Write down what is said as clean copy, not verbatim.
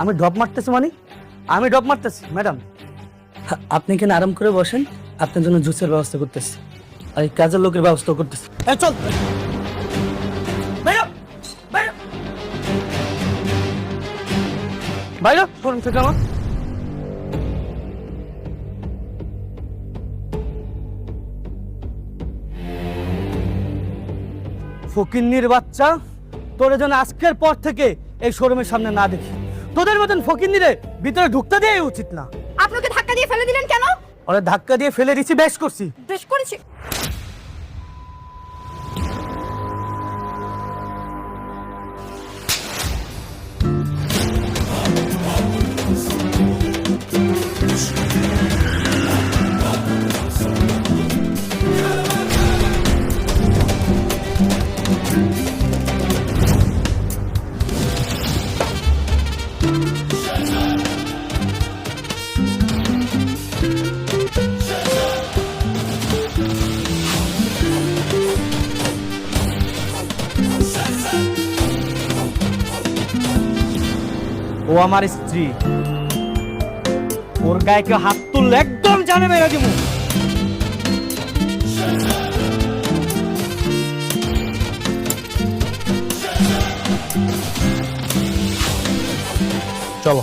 আমি ড্রপ মারতেছি মানে? আমি ড্রপ মারতেছি ম্যাডাম। আপনি এখানে আরাম করে বসেন, আপনার জন্য জুসের ব্যবস্থা করতেছি, আর এই কাজের লোকের ব্যবস্থা করতেছি। এই চল বাইরে, বাইরে, বাইরে শোরুম থেকে আমার। ফকিন্নির বাচ্চা, তোরা যেন আজকের পর থেকে এই শোরুমের সামনে না দেখি। তোদের মতন ফকিন্নিরে ভিতরে ঢুকতে দেওয়াই উচিত না। আপনাকে ধাক্কা দিয়ে ফেলে দিলেন কেন? ওরা ধাক্কা দিয়ে ফেলে দিছি, বেশ করছি। বেশ করেছি। ও আমার স্ত্রী, ওর গায়ে কেউ হাত তুললে একদম জানে মেরে দিব। চলো।